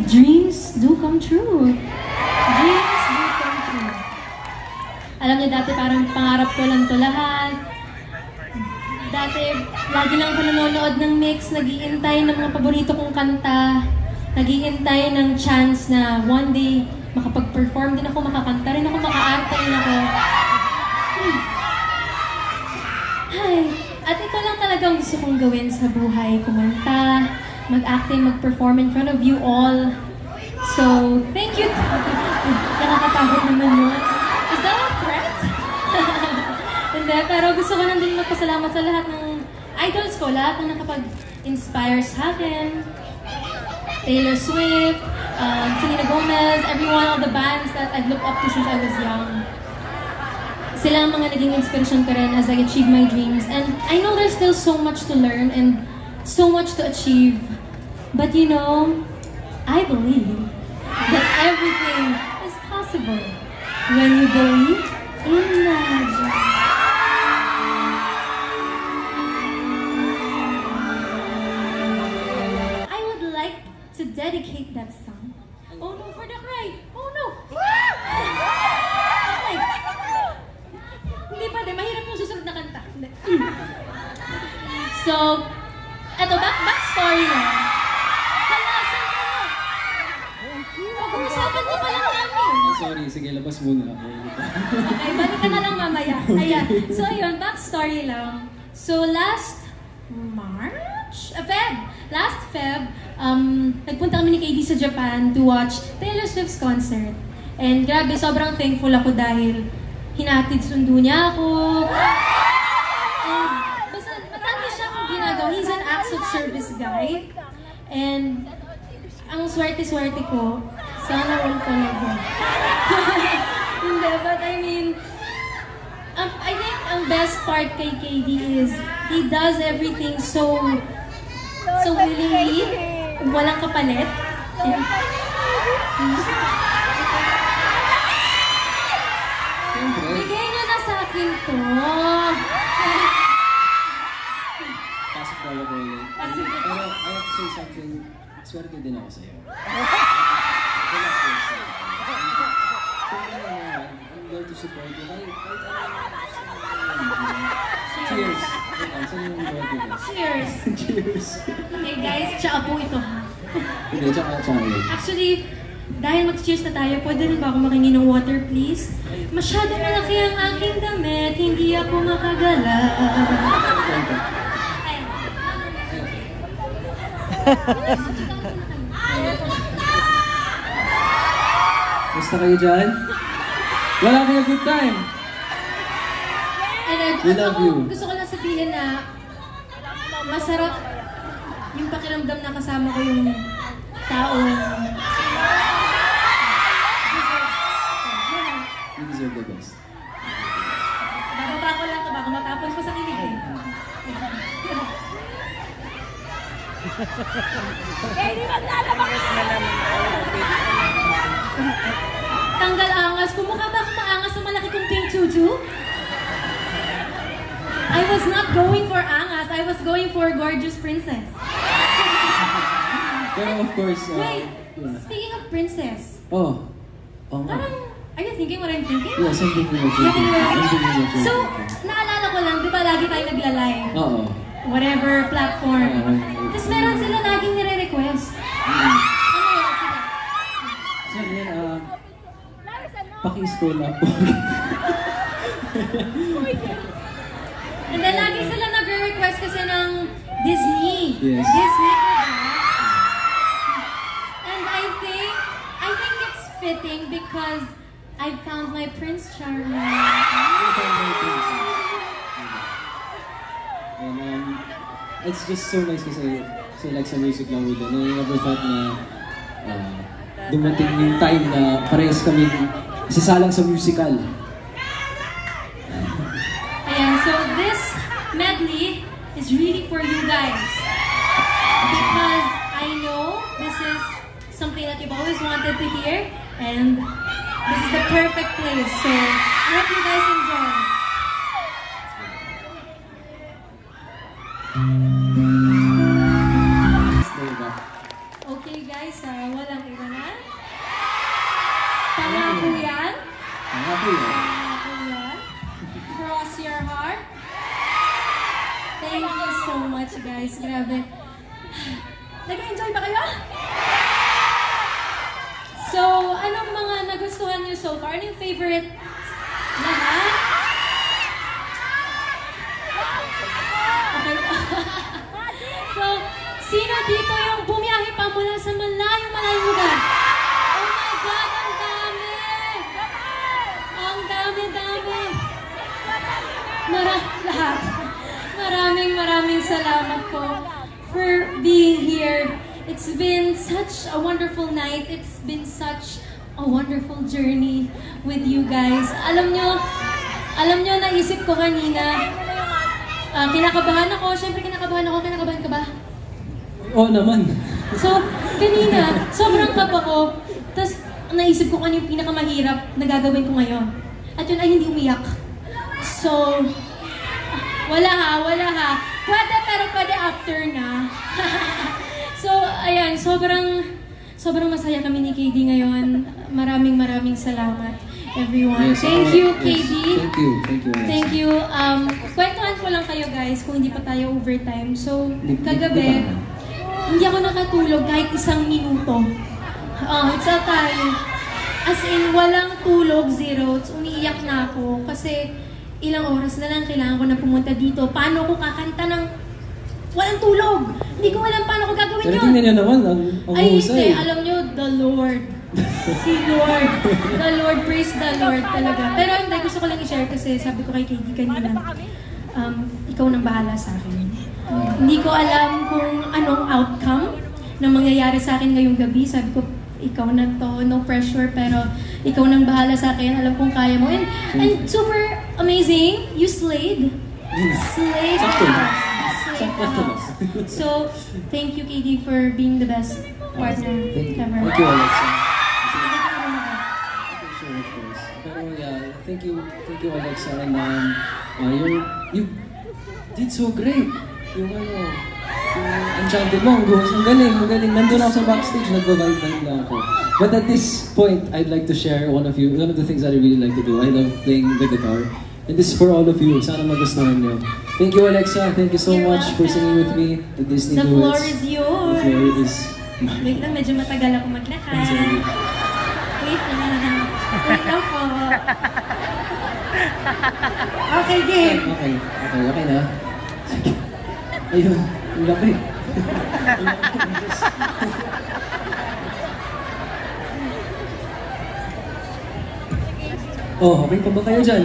dreams do come true. Dreams do come true. Alam niyo, dati parang pangarap ko lang to lahat. Dati, lagi lang ako nanonood ng mix, nag-iintay ng mga paborito kong kanta, nag-iintay ng chance na one day makapag-perform din ako, makakanta rin ako, maka-arte rin ako. Ay, at ito lang talagang gusto kong gawin sa buhay, kumanta, mag-acting, mag-perform in front of you all. So, thank you. Nakakatakot naman yun. Is that a threat? Hindi, pero gusto ko lang din magpasalamat sa lahat ng idols ko, lahat ng nakapag-inspire sa akin. Taylor Swift, Selena Gomez, everyone, all the bands that I've looked up to since I was young. Sila ang mga naging inspiration ko rin as I achieve my dreams. And I know there's still so much to learn and so much to achieve. But you know, I believe that everything is possible when you believe in magic. I would like to dedicate that song. Oh no, for the cry! Oh no! Okay. Hindi pa din, mahirap yung susunod na kanta. So, eto, backstory na. Kalasan mo na. Pag-uusapan ko pa lang namin. Sorry, sige, labas muna ako. Okay, balik ka na lang mamaya. Ayan. So, ayun, backstory lang. So, last Feb, nagpunta kami ni KD sa Japan to watch Taylor Swift's concert. And grabe, sobrang thankful ako dahil hinatid sundo niya ako. And basta matanda siyang ginagawa. He's an acts of service guy. And ang swerte-swerte ko, sana all talaga. Hindi, but I mean, I think ang best part kay KD is he does everything so willingly, walang kapalit. And, bigay niyo na sa akin to. Pasok daw ako ulit. Pero I have to say something, swerte din ako sa'yo. I'm there to support you. Cheers! Cheers! Cheers! Okay guys, tsaka po ito ha. Hindi, tsaka ulit. Actually, dahil mag-cheers na tayo, pwede rin ba ako makingi ng water please? Masyadong malaki ang aking damit, hindi ako makagala. Basta kayo dyan? Wala kayo good time! We love you. Gusto ko lang sabihin na masarap yung pakiramdam na kasama ko yung taong You deserve the best. bababa ko lang ito, baka matapon ko sa kilig eh. Tanggal angas. Kumukha ba akong maangas na malaki kong pink tutu? I was not going for angas. I was going for gorgeous princess. Pero of course, Wait, yeah. speaking of princess, Oh nga. parang, are you thinking what I'm thinking? Yes, I'm thinking what you're thinking. So, naalala ko lang, di ba lagi tayo nagla-live? Oo. Whatever platform. Tapos meron sila laging nire-request. Ano yun? Sige. So yan, paki-scroll up po. And then lagi sila nagre-request kasi ng Disney. Yes. Disney. And I think it's fitting because I found my Prince Charming. And it's just so nice kasi like sa music lang with them. I never thought na dumating yung time na parehas kami isasalang sa musical. Ayan, so this medley is really for you guys. Because I know this is something that you've always wanted to hear and this is the perfect place. So I hope you guys enjoy. Okay guys, walang iba. Pangako yan? Pangako yan. Pangako yan? Cross your heart? Thank you so much, guys. Grabe. Nag-enjoy ba kayo? So, anong mga nagustuhan niyo so far? Ano yung favorite? Lahat? Okay. So, sino dito yung bumiyahe pa mula sa malayong lugar? Oh my God, ang dami! Ang dami! Lahat. Maraming salamat po for being here. It's been such a wonderful night. It's been such a wonderful journey with you guys. Alam nyo, naisip ko kanina, kinakabahan ako. Siyempre, kinakabahan ako. Kinakabahan ka ba? Oo naman. So, kanina, sobrang kaba ko. Tapos, naisip ko ano yung pinakamahirap na gagawin ko ngayon. At yun ay hindi umiyak. So, wala ha. Pwede, pero pwede after na. So, ayan, sobrang masaya kami ni KD ngayon. Maraming salamat, everyone. Yes, Thank you, yes. KD. Thank you. Kwentuhan ko lang kayo, guys, kung hindi pa tayo overtime. So, kagabi, hindi ako nakatulog kahit 1 minuto. It's a time. As in, walang tulog, zero. Umiiyak na ako kasi ilang oras na lang kailangan ko na pumunta dito. Paano ko kakanta ng walang tulog? Hindi ko alam paano ko gagawin yun. Pero tingnan nyo naman, ang Ay, husay. hindi. Alam nyo, the Lord. Si Lord. The Lord, praise the Lord talaga. Pero hindi, gusto ko lang i-share kasi sabi ko kay KD kanina, ikaw nang bahala sa akin. Hindi ko alam kung anong outcome na mangyayari sa akin ngayong gabi. Sabi ko, ikaw na to, no pressure, pero ikaw nang bahala sa akin. Alam kong kaya mo. And super amazing, you slayed. Slayed. So, thank you, KD, for being the best partner ever. Thank you, Alexa. Sure, of course. Pero yeah, thank you, Alexa. And you did so great. Yung enchanted mo, ang galing. Nandun ako sa backstage, nagbavibe lang ako. But at this point, I'd like to share one of the things that I really like to do. I love playing the guitar. And this is for all of you. Sana magustuhan nyo. Thank you, Alexa. Thank you so much for singing with me. The Disney The floor is yours. The floor is Wait lang, medyo matagal ako maglakad. Wait lang po. Okay, game. Okay na. Ayun, ang laki. Oh, okay pa ba kayo dyan?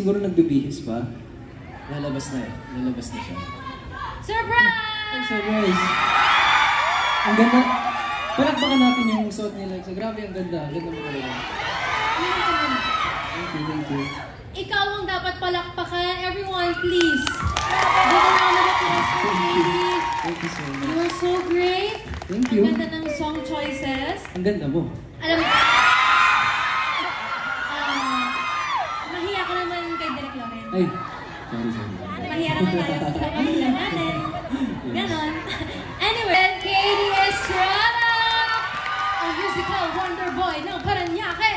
Siguro nagbibihis pa. Lalabas na siya. Surprise! Ay, surprise! Ang ganda. Palakpakan natin yung suot nila. So, grabe, ang ganda. Ang ganda mo talaga. Thank you. Ikaw ang dapat palakpakan. Everyone, please. Dito na mag-applause for KD. Thank you so much. You are so great. Thank you. Ang ganda ng song choices. Ang ganda mo. Alam mo, mahiya ko naman kay Direk Loren. Ay, sorry. Mahiya naman tayo sa kapamilya natin. Ganon. Anyway, KD Estrada! Ang musical Wonder Boy ng Paranaque!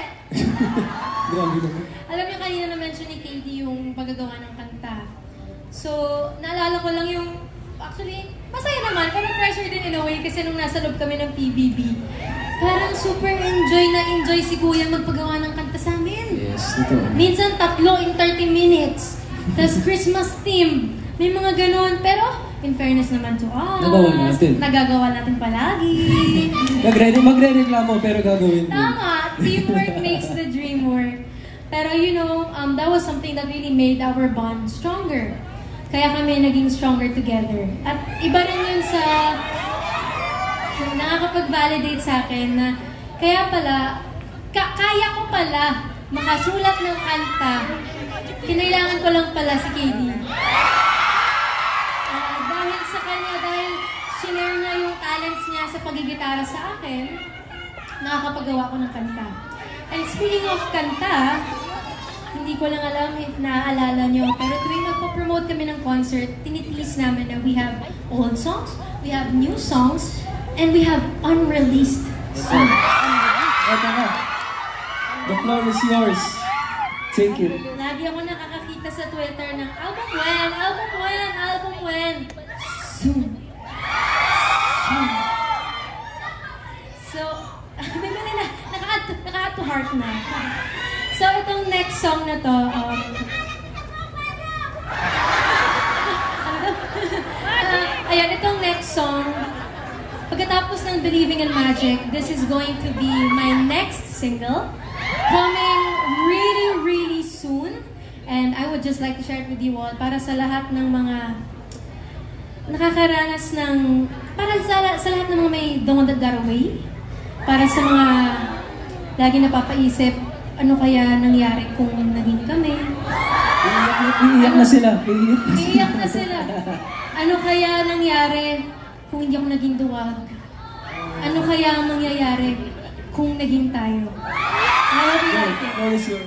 Grabe naman. Alam niyo, kanina na-mention ni KD yung paggagawa ng kanta. So, naalala ko lang yung, actually, masaya naman, pero pressure din in a way kasi nung nasa loob kami ng PBB, parang super enjoy si Kuya magpagawa ng kanta sa amin. Yes, ito. Minsan 3 in 30 minutes. Tapos Christmas theme. May mga ganon. Pero in fairness naman to us, Nagawa natin. nagagawa natin palagi. Magre-reklamo pero gagawin mo. Tama, teamwork makes the dream work. Pero you know, that was something that really made our bond stronger. Kaya kami naging stronger together. At iba rin yun sa nakakapag-validate sa akin na kaya pala, kaya ko pala makasulat ng kanta. Kinailangan ko lang pala si KD. Dahil sa kanya, dahil sinare niya yung talents niya sa pagigitara sa akin, nakakapagawa ko ng kanta. And speaking of kanta, hindi ko lang alam if naaalala nyo, pero tuwing magpo-promote kami ng concert, tinitiis namin na we have old songs, we have new songs, and we have unreleased songs. Ito na. The floor is yours. Take it. Lagi ako nakakakita sa Twitter ng album when, album when, album when. Soon. Soon. So, naka-add to heart na. So, itong next song na to, ayan, itong next song, pagkatapos ng Believing in Magic, this is going to be my next single, coming really, really soon. And I would just like to share it with you all para sa lahat ng mga nakakaranas ng, para sa lahat ng mga may the one that got away, para sa mga lagi napapaisip, ano kaya nangyari kung naging kami? Iiyak na sila. Iiyak na sila. Ano kaya nangyari kung hindi ako naging duwag? Ano kaya ang mangyayari kung naging tayo? How do you like it?